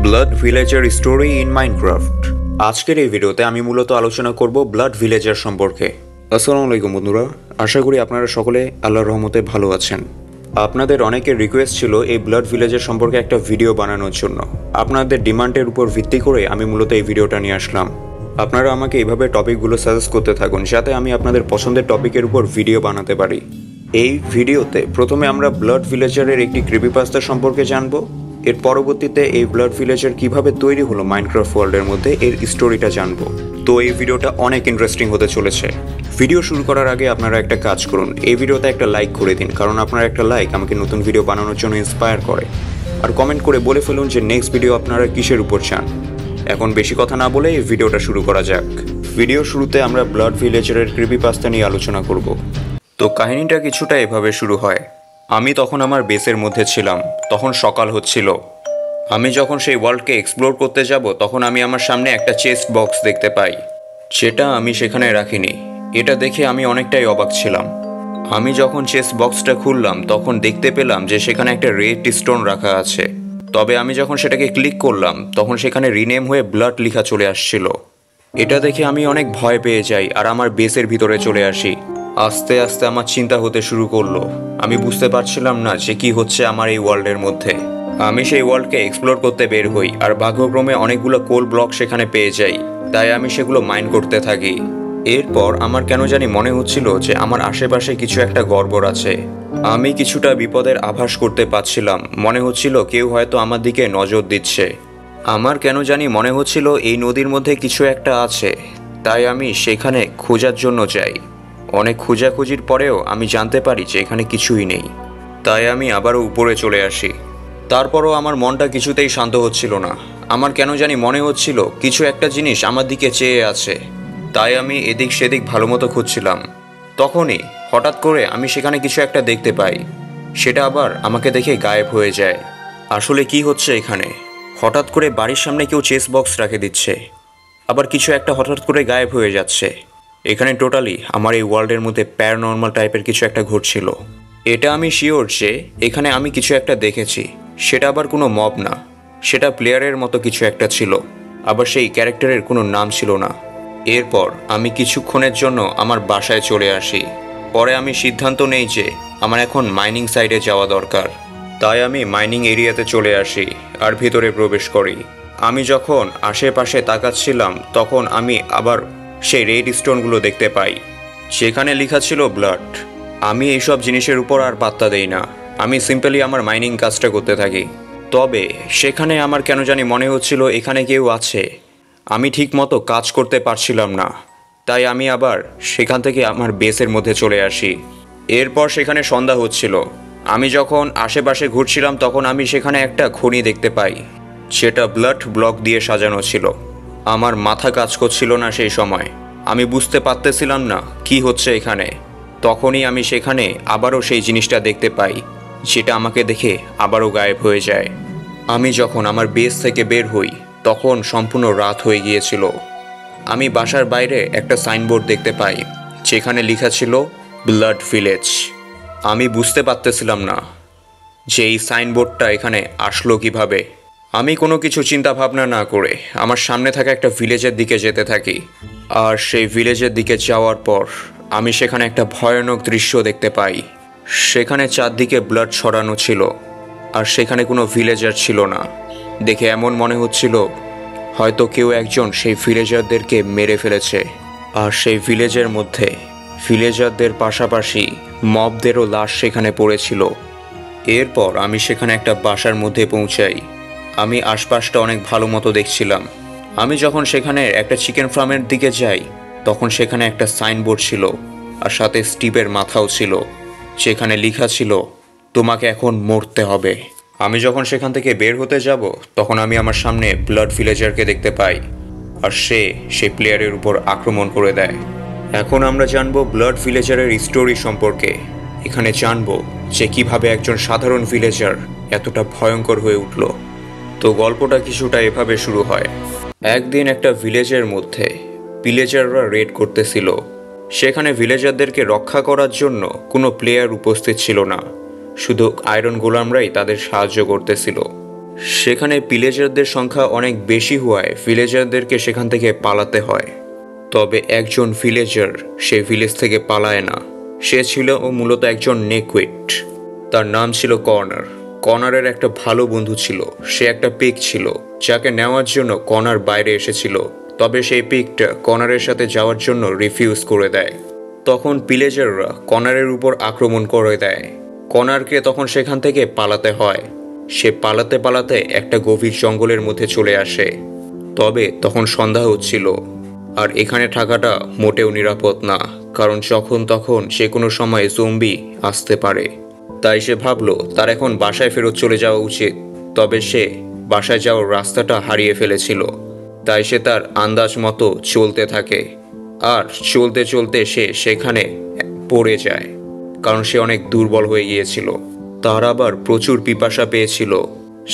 Blood ভিলেজের story in Minecraft. আজকের এই ভিডিওতে আমি মূলত আলোচনা করব ব্লাড ভিলেজের সম্পর্কে। আসসালামু আলাইকুম বন্ধুরা, আশা করি আপনারা সকলে আল্লাহর রহমতে ভালো আছেন। আপনাদের অনেকের রিকোয়েস্ট ছিল এই ব্লাড ভিলেজের সম্পর্কে একটা ভিডিও বানানোর জন্য। আপনাদের ডিমান্ডের উপর ভিত্তি করে আমি মূলত এই ভিডিওটা নিয়ে আসলাম। আপনারা আমাকে এইভাবে টপিকগুলো সাজেস্ট করতে থাকুন যাতে আমি আপনাদের পছন্দের টপিকের উপর ভিডিও বানাতে পারি। এই ভিডিওতে প্রথমে আমরা ব্লাড ভিলেজারের একটি ক্রিপিপাস্তা সম্পর্কে জানবো। এর পরবর্তীতে এই ব্লাড ভিলেজার কিভাবে তৈরি হলো মাইনক্রাফট ওয়ার্ল্ডের মধ্যে এর স্টোরিটা জানবো। তো এই ভিডিওটা অনেক ইন্টারেস্টিং হতে চলেছে। ভিডিও শুরু করার আগে আপনারা একটা কাজ করুন, এই ভিডিওতে একটা লাইক করে দিন, কারণ আপনার একটা লাইক আমাকে নতুন ভিডিও বানানোর জন্য ইন্সপায়ার করে। আর কমেন্ট করে বলে ফেলুন যে নেক্সট ভিডিও আপনারা কিসের উপর চান। এখন বেশি কথা না বলে এই ভিডিওটা শুরু করা যাক। ভিডিও শুরুতে আমরা ব্লাড ভিলেজারের ক্রিপিপাস্তা নিয়ে আলোচনা করব। তো কাহিনীটা কিছুটা এভাবে শুরু হয়। আমি তখন আমার বেসের মধ্যে ছিলাম, তখন সকাল হচ্ছিল। আমি যখন সেই ওয়ার্ল্ডকে এক্সপ্লোর করতে যাব তখন আমি আমার সামনে একটা চেস্ট বক্স দেখতে পাই, যেটা আমি সেখানে রাখিনি। এটা দেখে আমি অনেকটাই অবাক ছিলাম। আমি যখন চেস্ট বক্সটা খুললাম তখন দেখতে পেলাম যে সেখানে একটা রেড স্টোন রাখা আছে। তবে আমি যখন সেটাকে ক্লিক করলাম তখন সেখানে রিনেম হয়ে ব্লাড লেখা চলে আসছিল। এটা দেখে আমি অনেক ভয় পেয়ে যাই আর আমার বেসের ভিতরে চলে আসি। আস্তে আস্তে আমার চিন্তা হতে শুরু করলো। আমি বুঝতে পারছিলাম না যে কি হচ্ছে আমার এই ওয়ার্ল্ডের মধ্যে। আমি সেই ওয়ার্ল্ডকে এক্সপ্লোর করতে বের হই আর ভাগ্যক্রমে অনেকগুলো কোল ব্লক সেখানে পেয়ে যাই, তাই আমি সেগুলো মাইন করতে থাকি। এরপর আমার কেন জানি মনে হচ্ছিল যে আমার আশেপাশে কিছু একটা গড়বড় আছে। আমি কিছুটা বিপদের আভাস করতে পারছিলাম, মনে হচ্ছিল কেউ হয়তো আমার দিকে নজর দিচ্ছে। আমার কেন জানি মনে হচ্ছিল এই নদীর মধ্যে কিছু একটা আছে, তাই আমি সেখানে খোঁজার জন্য যাই। অনেক খোঁজাখুঁজির পরেও আমি জানতে পারি যে এখানে কিছুই নেই, তাই আমি আবারও উপরে চলে আসি। তারপরও আমার মনটা কিছুতেই শান্ত হচ্ছিল না। আমার কেন জানি মনে হচ্ছিল কিছু একটা জিনিস আমার দিকে চেয়ে আছে, তাই আমি এদিক সেদিক ভালো মতো খুঁজছিলাম। তখনই হঠাৎ করে আমি সেখানে কিছু একটা দেখতে পাই, সেটা আবার আমাকে দেখে গায়েব হয়ে যায়। আসলে কি হচ্ছে এখানে? হঠাৎ করে বাড়ির সামনে কেউ চেস বক্স রেখে দিচ্ছে, আবার কিছু একটা হঠাৎ করে গায়েব হয়ে যাচ্ছে। এখানে টোটালি আমার এই ওয়ার্ল্ডের মধ্যে প্যারানর্মাল টাইপের কিছু একটা ঘটছিল। এটা আমি শিওর যে এখানে আমি কিছু একটা দেখেছি। সেটা আবার কোনো মব না, সেটা প্লেয়ারের মতো কিছু একটা ছিল, আবার সেই ক্যারেক্টারের কোনো নাম ছিল না। এরপর আমি কিছুক্ষণের জন্য আমার বাসায় চলে আসি। পরে আমি সিদ্ধান্ত নেই যে আমার এখন মাইনিং সাইডে যাওয়া দরকার, তাই আমি মাইনিং এরিয়াতে চলে আসি আর ভিতরে প্রবেশ করি। আমি যখন আশেপাশে তাকাচ্ছিলাম তখন আমি আবার সেই রেড স্টোনগুলো দেখতে পাই, সেখানে লেখা ছিল ব্লাড। আমি এইসব জিনিসের উপর আর পাত্তা দেই না, আমি সিম্পলি আমার মাইনিং কাজটা করতে থাকি। তবে সেখানে আমার কেন জানি মনে হচ্ছিল এখানে কেউ আছে। আমি ঠিক মতো কাজ করতে পারছিলাম না, তাই আমি আবার সেখান থেকে আমার বেসের মধ্যে চলে আসি। এরপর সেখানে সন্ধ্যা হচ্ছিল। আমি যখন আশেপাশে ঘুরছিলাম তখন আমি সেখানে একটা খনি দেখতে পাই, সেটা ব্লাড ব্লক দিয়ে সাজানো ছিল। আমার মাথা কাজ করছিল না সেই সময়, আমি বুঝতে পারতেছিলাম না কি হচ্ছে এখানে। তখনই আমি সেখানে আবারও সেই জিনিসটা দেখতে পাই, যেটা আমাকে দেখে আবারও গায়েব হয়ে যায়। আমি যখন আমার বেস থেকে বের হই তখন সম্পূর্ণ রাত হয়ে গিয়েছিল। আমি বাসার বাইরে একটা সাইনবোর্ড দেখতে পাই, যেখানে লেখা ছিল ব্লাড ভিলেজ। আমি বুঝতে পারতেছিলাম না যে এই সাইনবোর্ডটা এখানে আসলো কিভাবে। আমি কোনো কিছু চিন্তা ভাবনা না করে আমার সামনে থাকা একটা ভিলেজের দিকে যেতে থাকি। আর সেই ভিলেজের দিকে যাওয়ার পর আমি সেখানে একটা ভয়ানক দৃশ্য দেখতে পাই। সেখানে চারদিকে ব্লাড ছড়ানো ছিল আর সেখানে কোনো ভিলেজার ছিল না। দেখে এমন মনে হচ্ছিল হয়তো কেউ একজন সেই ভিলেজারদেরকে মেরে ফেলেছে। আর সেই ভিলেজের মধ্যে ভিলেজারদের পাশাপাশি মবদেরও লাশ সেখানে পড়েছিল। এরপর আমি সেখানে একটা বাসার মধ্যে পৌঁছাই। আমি আশপাশটা অনেক ভালো মতো দেখছিলাম। আমি যখন সেখানে একটা চিকেন ফার্মের দিকে যাই তখন সেখানে একটা সাইনবোর্ড ছিল আর সাথে স্টিভের মাথাও ছিল, সেখানে লেখা ছিল তোমাকে এখন মরতে হবে। আমি যখন সেখান থেকে বের হতে যাব তখন আমি আমার সামনে ব্লাড ভিলেজারকে দেখতে পাই আর সেই প্লেয়ারের উপর আক্রমণ করে দেয়। এখন আমরা জানবো ব্লাড ভিলেজারের স্টোরি সম্পর্কে। এখানে জানবো যে কিভাবে একজন সাধারণ ভিলেজার এতটা ভয়ঙ্কর হয়ে উঠল। তো গল্পটা কিছুটা এভাবে শুরু হয়। একদিন একটা ভিলেজের মধ্যে ভিলেজাররা রেড করতেছিল। সেখানে ভিলেজারদেরকে রক্ষা করার জন্য কোনো প্লেয়ার উপস্থিত ছিল না, শুধু আয়রন গোলামরাই তাদের সাহায্য করতেছিল। সেখানে ভিলেজারদের সংখ্যা অনেক বেশি হওয়ায় ভিলেজারদেরকে সেখান থেকে পালাতে হয়। তবে একজন ভিলেজার সে ভিলেজ থেকে পালায় না। সে ছিল মূলত একজন নেকুইট। তার নাম ছিল কর্নার। কর্নারের একটা ভালো বন্ধু ছিল। সে একটা পিগ ছিল যাকে নেওয়ার জন্য কর্নার বাইরে এসেছিল। তবে সেই পিগটা কর্নারের সাথে যাওয়ার জন্য রিফিউজ করে দেয়। তখন ভিলেজাররা কর্নারের উপর আক্রমণ করে দেয়। কর্নারকে তখন সেখান থেকে পালাতে হয়। সে পালাতে পালাতে একটা গভীর জঙ্গলের মধ্যে চলে আসে। তবে তখন সন্ধ্যা হচ্ছিল, আর এখানে থাকাটা মোটেও নিরাপদ না, কারণ যখন তখন যে কোনো সময় জম্বি আসতে পারে। তাই সে ভাবলো তার এখন বাসায় ফেরত চলে যাওয়া উচিত। তবে সে বাসায় যাওয়ার রাস্তাটা হারিয়ে ফেলেছিল। তাই সে তার আন্দাজ মতো চলতে থাকে, আর চলতে চলতে সে সেখানে পড়ে যায়, কারণ সে অনেক দুর্বল হয়ে গিয়েছিল। তার আবার প্রচুর পিপাসা পেয়েছিল।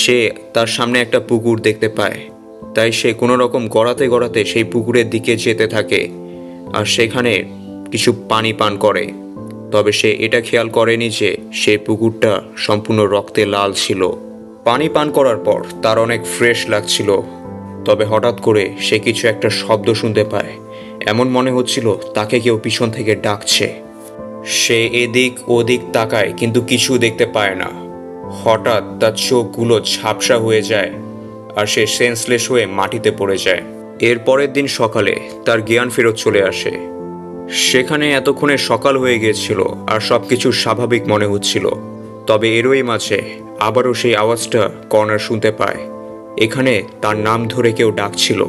সে তার সামনে একটা পুকুর দেখতে পায়। তাই সে কোনো রকম গড়াতে গড়াতে সেই পুকুরের দিকে যেতে থাকে, আর সেখানে কিছু পানি পান করে। তবে সে এটা খেয়াল করেনি যে সেই পুকুরটা সম্পূর্ণ রক্তে লাল ছিল। পানি পান করার পর তার অনেক ফ্রেশ লাগছিল। তবে হঠাৎ করে সে কিছু একটা শব্দ শুনতে পায়। এমন মনে হচ্ছিল তাকে কেউ পিছন থেকে ডাকছে। সে এদিক ওদিক তাকায়, কিন্তু কিছু দেখতে পায় না। হঠাৎ তার চোখগুলো ঝাপসা হয়ে যায়, আর সে সেন্সলেস হয়ে মাটিতে পড়ে যায়। এর পরের দিন সকালে তার জ্ঞান ফেরত চলে আসে। সেখানে এতক্ষণে সকাল হয়ে গিয়েছিল, আর সবকিছু স্বাভাবিক মনে হচ্ছিল। তবে এরই মাঝে আবারও সেই আওয়াজটা কর্নার শুনতে পায়। এখানে তার নাম ধরে কেউ ডাকছিল।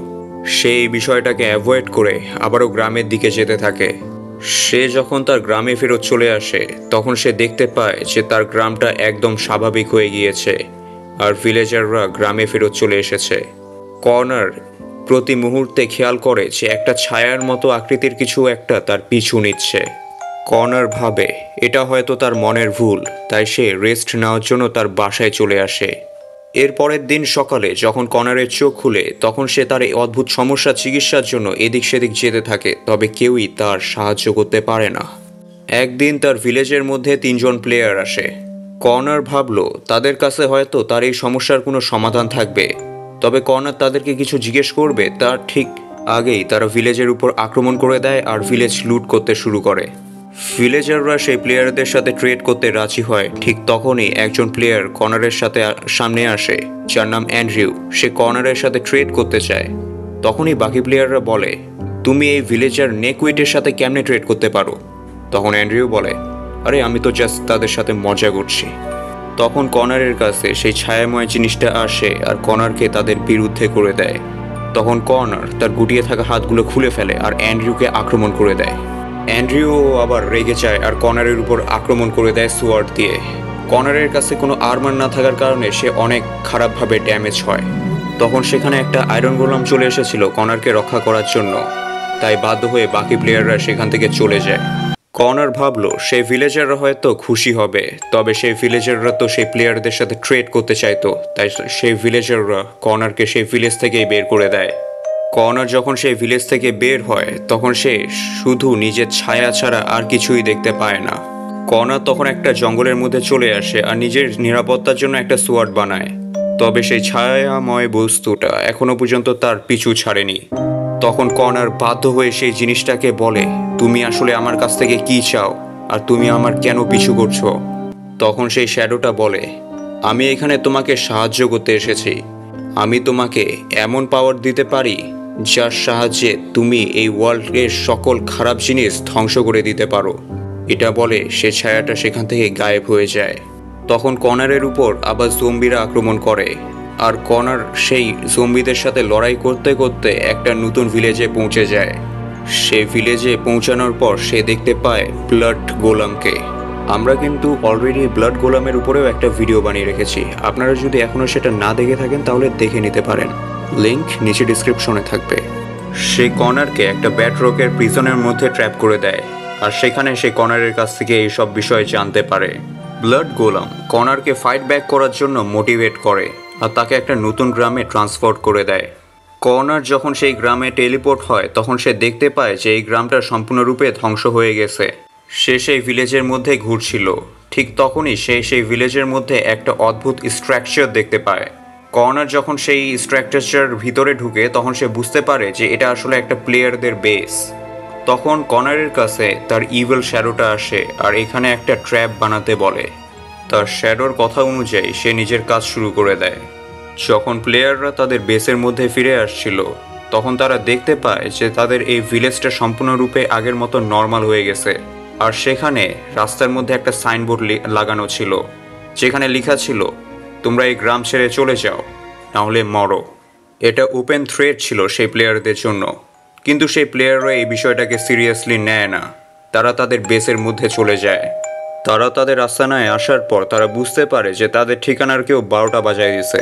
সে এই বিষয়টাকে অ্যাভয়েড করে আবারও গ্রামের দিকে যেতে থাকে। সে যখন তার গ্রামে ফেরত চলে আসে, তখন সে দেখতে পায় যে তার গ্রামটা একদম স্বাভাবিক হয়ে গিয়েছে, আর ভিলেজাররা গ্রামে ফেরত চলে এসেছে। কর্নার প্রতি মুহূর্তে খেয়াল করে যে একটা ছায়ার মতো আকৃতির কিছু একটা তার পিছু নিচ্ছে। কর্নার ভাবে এটা হয়তো তার মনের ভুল, তাই সে রেস্ট নেওয়ার জন্য তার বাসায় চলে আসে। এর পরের দিন সকালে যখন কর্নারের চোখ খুলে, তখন সে তার এই অদ্ভুত সমস্যার চিকিৎসার জন্য এদিক সেদিক যেতে থাকে। তবে কেউই তার সাহায্য করতে পারে না। একদিন তার ভিলেজের মধ্যে 3 জন প্লেয়ার আসে। কর্নার ভাবলো তাদের কাছে হয়তো তার এই সমস্যার কোনো সমাধান থাকবে। তবে কর্নার তাদেরকে কিছু জিজ্ঞেস করবে তার ঠিক আগেই তারা ভিলেজের উপর আক্রমণ করে দেয়, আর ভিলেজ লুট করতে শুরু করে। ভিলেজাররা সেই প্লেয়ারদের সাথে ট্রেড করতে রাজি হয়। ঠিক তখনই একজন প্লেয়ার কর্নারের সাথে সামনে আসে, যার নাম অ্যান্ড্রিউ। সে কর্নারের সাথে ট্রেড করতে চায়। তখনই বাকি প্লেয়াররা বলে, তুমি এই ভিলেজার নেকুইটের সাথে কেমনে ট্রেড করতে পারো? তখন অ্যান্ড্রিউ বলে, আরে আমি তো জাস্ট তাদের সাথে মজা করছি। তখন কর্নারের কাছে সেই ছায়াময় জিনিসটা আসে, আর কর্নারকে তাদের বিরুদ্ধে করে দেয়। তখন কর্নার তার গুটিয়ে থাকা হাতগুলো খুলে ফেলে আর অ্যান্ড্রিউকে আক্রমণ করে দেয়। অ্যান্ড্রিউ আবার রেগে যায় আর কর্নারের উপর আক্রমণ করে দেয় সোয়ার্ড দিয়ে। কর্নারের কাছে কোনো আর্মার না থাকার কারণে সে অনেক খারাপভাবে ড্যামেজ হয়। তখন সেখানে একটা আয়রন গোলাম চলে এসেছিল কর্নারকে রক্ষা করার জন্য। তাই বাধ্য হয়ে বাকি প্লেয়াররা সেখান থেকে চলে যায়। কর্নার ভাবলো সেই ভিলেজাররা হয়তো খুশি হবে। তবে সেই ভিলেজাররা তো সেই প্লেয়ারদের সাথে ট্রেড করতে চাইতো। তাই সেই ভিলেজাররা কর্নারকে সেই ভিলেজ থেকেই বের করে দেয়। কর্নার যখন সেই ভিলেজ থেকে বের হয়, তখন সে শুধু নিজের ছায়া ছাড়া আর কিছুই দেখতে পায় না। কর্নার তখন একটা জঙ্গলের মধ্যে চলে আসে আর নিজের নিরাপত্তার জন্য একটা সোয়ার্ড বানায়। তবে সেই ছায়াময় বস্তুটা এখনো পর্যন্ত তার পিছু ছাড়েনি। তখন কর্নার বাধ্য হয়ে সেই জিনিসটাকে বলে, তুমি আসলে আমার কাছ থেকে কি চাও, আর তুমি আমার কেন পিছু করছো? তখন সেই শ্যাডোটা বলে, আমি এখানে তোমাকে সাহায্য করতে এসেছি। আমি তোমাকে এমন পাওয়ার দিতে পারি যার সাহায্যে তুমি এই ওয়ার্ল্ডের সকল খারাপ জিনিস ধ্বংস করে দিতে পারো। এটা বলে সে ছায়াটা সেখান থেকে গায়েব হয়ে যায়। তখন কর্নারের উপর আবার জম্বিরা আক্রমণ করে, আর কর্নার সেই জম্বিদের সাথে লড়াই করতে করতে একটা নতুন ভিলেজে পৌঁছে যায়। সে ভিলেজে পৌঁছানোর পর সে দেখতে পায় ব্লাড গোলামকে। আমরা কিন্তু অলরেডি ব্লাড গোলামের উপরেও একটা ভিডিও বানিয়ে রেখেছি। আপনারা যদি এখনও সেটা না দেখে থাকেন তাহলে দেখে নিতে পারেন, লিংক নিচে ডিসক্রিপশনে থাকবে। সে কর্নারকে একটা ব্যাটরকের প্রিজনের মধ্যে ট্র্যাপ করে দেয়, আর সেখানে সে কর্নারের কাছ থেকে এইসব বিষয়ে জানতে পারে। ব্লাড গোলাম কর্নারকে ফাইট ব্যাক করার জন্য মোটিভেট করে, আর তাকে একটা নতুন গ্রামে ট্রান্সপোর্ট করে দেয়। কর্নার যখন সেই গ্রামে টেলিপোর্ট হয়, তখন সে দেখতে পায় যে এই গ্রামটা সম্পূর্ণরূপে ধ্বংস হয়ে গেছে। সে সেই ভিলেজের মধ্যে ঘুরছিল। ঠিক তখনই সে সেই ভিলেজের মধ্যে একটা অদ্ভুত স্ট্রাকচার দেখতে পায়। কর্নার যখন সেই স্ট্রাকচার ভিতরে ঢুকে তখন সে বুঝতে পারে যে এটা আসলে একটা প্লেয়ারদের বেস। তখন কর্নারের কাছে তার ইভিল শ্যাডোটা আসে আর এখানে একটা ট্র্যাপ বানাতে বলে। তার শ্যাডোর কথা অনুযায়ী সে নিজের কাজ শুরু করে দেয়। যখন প্লেয়াররা তাদের বেসের মধ্যে ফিরে আসছিল তখন তারা দেখতে পায় যে তাদের এই ভিলেজটা সম্পূর্ণরূপে আগের মতো নর্মাল হয়ে গেছে। আর সেখানে রাস্তার মধ্যে একটা সাইনবোর্ড লাগানো ছিল যেখানে লেখা ছিল, তোমরা এই গ্রাম ছেড়ে চলে যাও, নাহলে মরো। এটা ওপেন থ্রেট ছিল সেই প্লেয়ারদের জন্য, কিন্তু সেই প্লেয়াররা এই বিষয়টাকে সিরিয়াসলি নেয় না। তারা তাদের বেসের মধ্যে চলে যায়। তারা তাদের আস্তানায় আসার পর তারা বুঝতে পারে যে তাদের ঠিকানার কেউ 12টা বাজায় দিয়েছে।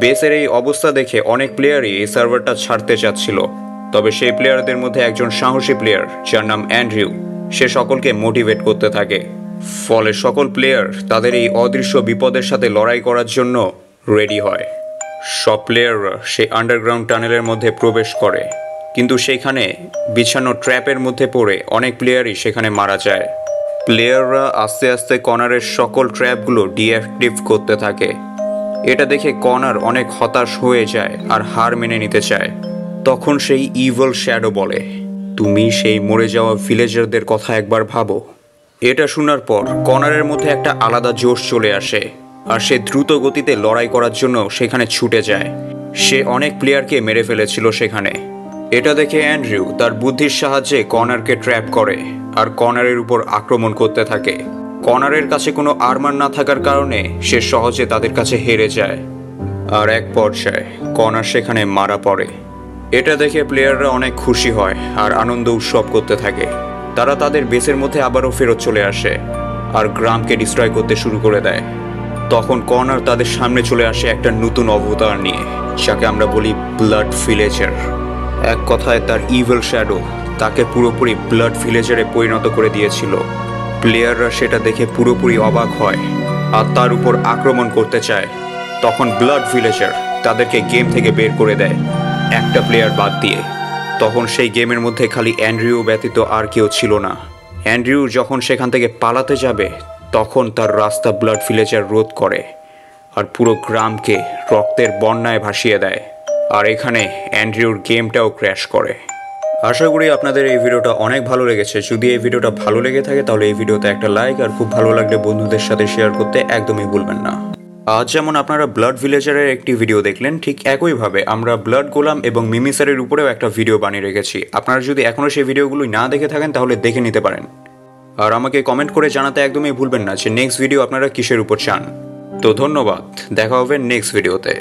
বেসের এই অবস্থা দেখে অনেক প্লেয়ারই এই সার্ভারটা ছাড়তে চাচ্ছিল, তবে সেই প্লেয়ারদের মধ্যে একজন সাহসী প্লেয়ার যার নাম অ্যান্ড্রিউ, সে সকলকে মোটিভেট করতে থাকে। ফলে সকল প্লেয়ার তাদের এই অদৃশ্য বিপদের সাথে লড়াই করার জন্য রেডি হয়। সব প্লেয়াররা সেই আন্ডারগ্রাউন্ড টানেলের মধ্যে প্রবেশ করে, কিন্তু সেখানে বিছানো ট্র্যাপের মধ্যে পড়ে অনেক প্লেয়ারই সেখানে মারা যায়। প্লেয়াররা আস্তে আস্তে কর্নারের সকল ট্র্যাপগুলো ডিঅ্যাক্টিভ করতে থাকে। এটা দেখে কর্নার অনেক হতাশ হয়ে যায় আর হার মেনে নিতে চায়। তখন সেই ইভিল শ্যাডো বলে, তুমি সেই মরে যাওয়া ভিলেজারদের কথা একবার ভাবো। এটা শোনার পর কর্নারের মধ্যে একটা আলাদা জোশ চলে আসে আর সে দ্রুত গতিতে লড়াই করার জন্য সেখানে ছুটে যায়। সে অনেক প্লেয়ারকে মেরে ফেলেছিল সেখানে। এটা দেখে অ্যান্ড্রিউ তার বুদ্ধির সাহায্যে কর্নারকে ট্র্যাপ করে আর কর্নারের উপর আক্রমণ করতে থাকে। কর্নারের কাছে কোনো আর্মার না থাকার কারণে সে সহজে তাদের কাছে হেরে যায় আর এক পর্যায়ে কর্নার সেখানে মারা পড়ে। এটা দেখে প্লেয়াররা অনেক খুশি হয় আর আনন্দ উৎসব করতে থাকে। তারা তাদের বেসের মধ্যে আবারও ফেরত চলে আসে আর গ্রামকে ডিস্ট্রয় করতে শুরু করে দেয়। তখন কর্নার তাদের সামনে চলে আসে একটা নতুন অবতার নিয়ে, যাকে আমরা বলি ব্লাড ভিলেজার। এক কথায় তার ইভিল শ্যাডো তাকে পুরোপুরি ব্লাড ভিলেজারে পরিণত করে দিয়েছিল। প্লেয়াররা সেটা দেখে পুরোপুরি অবাক হয় আর তার উপর আক্রমণ করতে চায়। তখন ব্লাড ভিলেজার তাদেরকে গেম থেকে বের করে দেয়, একটা প্লেয়ার বাদ দিয়ে। তখন সেই গেমের মধ্যে খালি অ্যান্ড্রিউ ব্যতীত আর কেউ ছিল না। অ্যান্ড্রিউ যখন সেখান থেকে পালাতে যাবে তখন তার রাস্তা ব্লাড ভিলেজার রোধ করে আর পুরো গ্রামকে রক্তের বন্যায় ভাসিয়ে দেয়। আর এখানে অ্যান্ড্রিউর গেমটাও ক্র্যাশ করে। আশা করি আপনাদের এই ভিডিওটা অনেক ভালো লেগেছে। যদি এই ভিডিওটা ভালো লেগে থাকে তাহলে এই ভিডিওতে একটা লাইক আর খুব ভালো লাগলে বন্ধুদের সাথে শেয়ার করতে একদমই ভুলবেন না। আজ যেমন আপনারা ব্লাড ভিলেজারের একটি ভিডিও দেখলেন, ঠিক একইভাবে আমরা ব্লাড গোলাম এবং মিমিসারের উপরেও একটা ভিডিও বানিয়ে রেখেছি। আপনারা যদি এখনও সেই ভিডিওগুলো না দেখে থাকেন তাহলে দেখে নিতে পারেন। আর আমাকে কমেন্ট করে জানাতে একদমই ভুলবেন না যে নেক্সট ভিডিও আপনারা কিসের উপর চান। তো ধন্যবাদ, দেখা হবে নেক্সট ভিডিওতে।